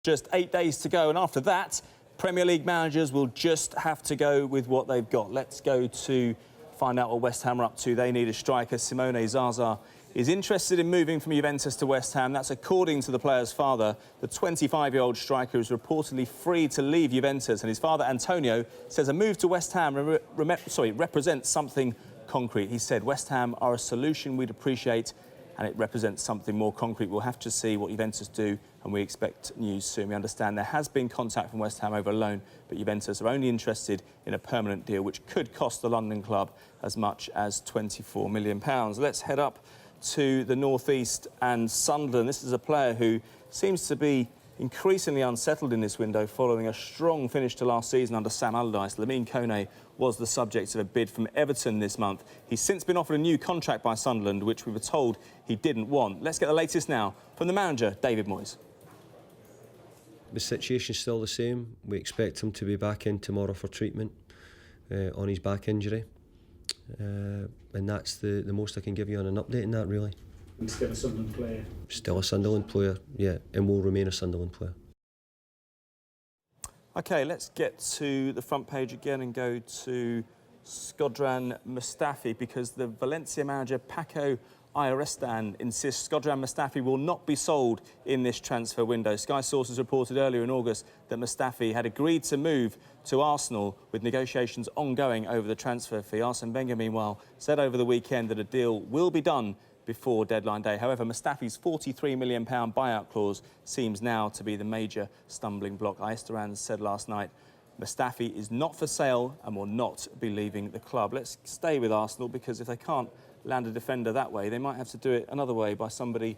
Just 8 days to go, and after that, Premier League managers will just have to go with what they've got. Let's go to find out what West Ham are up to. They need a striker. Simone Zaza is interested in moving from Juventus to West Ham. That's according to the player's father. The 25-year-old striker is reportedly free to leave Juventus, and his father, Antonio, says a move to West Ham represents something concrete. He said, West Ham are a solution we'd appreciate, and it represents something more concrete. We'll have to see what Juventus do, and we expect news soon. We understand there has been contact from West Ham over a loan, but Juventus are only interested in a permanent deal, which could cost the London club as much as £24 million. Let's head up to the northeast and Sunderland. This is a player who seems to be increasingly unsettled in this window following a strong finish to last season under Sam Allardyce. Lamine Kone was the subject of a bid from Everton this month. He's since been offered a new contract by Sunderland, which we were told he didn't want. Let's get the latest now from the manager, David Moyes. The situation's still the same. We expect him to be back in tomorrow for treatment on his back injury. And that's the most I can give you on an update on that, really. Still a Sunderland player? Still a Sunderland player, yeah, and will remain a Sunderland player. OK, let's get to the front page again and go to Shkodran Mustafi, because the Valencia manager, Paco Ayrestan, insists Shkodran Mustafi will not be sold in this transfer window. Sky sources reported earlier in August that Mustafi had agreed to move to Arsenal, with negotiations ongoing over the transfer fee. Arsene Wenger, meanwhile, said over the weekend that a deal will be done before deadline day. However, Mustafi's £43 million buyout clause seems now to be the major stumbling block. Ayrestan said last night Mustafi is not for sale and will not be leaving the club. Let's stay with Arsenal, because if they can't land a defender that way, they might have to do it another way by somebody,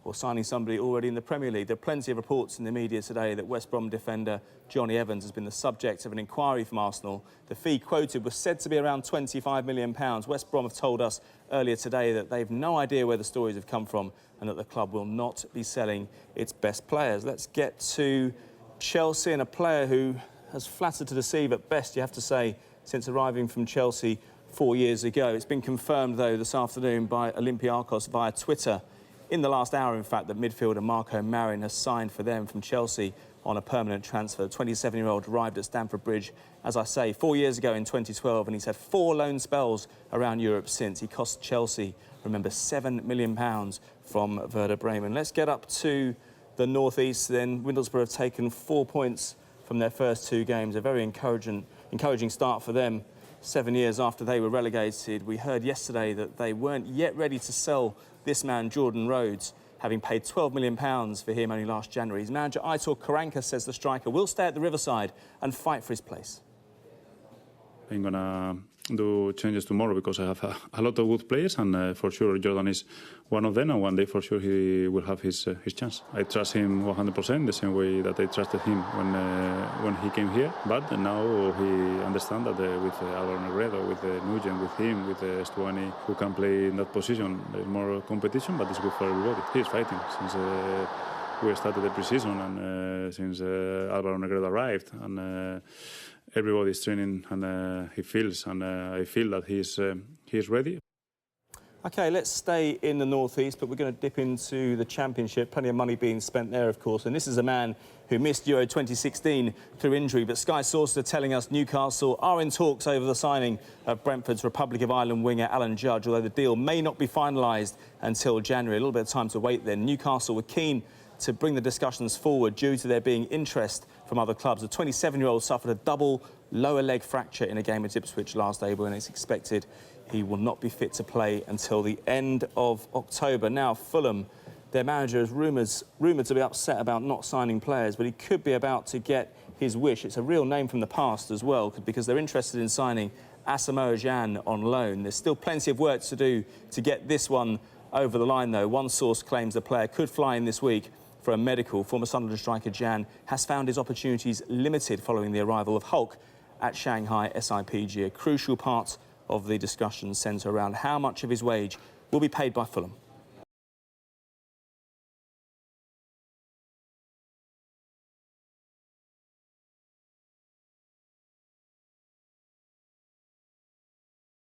or signing somebody already in the Premier League. There are plenty of reports in the media today that West Brom defender Johnny Evans has been the subject of an inquiry from Arsenal. The fee quoted was said to be around £25 million. West Brom have told us earlier today that they've no idea where the stories have come from and that the club will not be selling its best players. Let's get to Chelsea, and a player who has flattered to deceive at best, you have to say, since arriving from Chelsea 4 years ago. It's been confirmed, though, this afternoon by Olympiacos via Twitter, in the last hour, in fact, that midfielder Marco Marin has signed for them from Chelsea on a permanent transfer. The 27-year-old arrived at Stamford Bridge, as I say, 4 years ago in 2012, and he's had 4 loan spells around Europe since. He cost Chelsea, remember, £7 million from Werder Bremen. Let's get up to the northeast then. Middlesbrough have taken 4 points from their first 2 games, a very encouraging start for them. 7 years after they were relegated, we heard yesterday that they weren't yet ready to sell this man, Jordan Rhodes, having paid £12 million for him only last January. His manager, Aitor Karanka, says the striker will stay at the Riverside and fight for his place. I'm going to do changes tomorrow because I have a lot of good players, and for sure Jordan is one of them, and one day for sure he will have his chance. I trust him 100%, the same way that I trusted him when he came here. But now he understands that with Álvaro Negredo, with Nugent, with him, with Stuani, who can play in that position, there's more competition, but it's good for everybody. He is fighting since we started the pre-season, and since Álvaro Negredo arrived, and everybody's training, and he feels, and I feel that he's ready. OK, let's stay in the northeast, but we're going to dip into the Championship. Plenty of money being spent there, of course. And this is a man who missed Euro 2016 through injury. But Sky sources are telling us Newcastle are in talks over the signing of Brentford's Republic of Ireland winger Alan Judge, although the deal may not be finalised until January. A little bit of time to wait then. Newcastle were keen to bring the discussions forward due to there being interest from other clubs. The 27-year-old suffered a double lower leg fracture in a game at Ipswich last April, and it's expected he will not be fit to play until the end of October. Now, Fulham, their manager is rumoured to be upset about not signing players, but he could be about to get his wish. It's a real name from the past as well, because they're interested in signing Asamoah Gyan on loan. There's still plenty of work to do to get this one over the line, though. One source claims the player could fly in this week for a medical. Former Sunderland striker Gyan has found his opportunities limited following the arrival of Hulk at Shanghai SIPG. A crucial part of the discussion centre around how much of his wage will be paid by Fulham.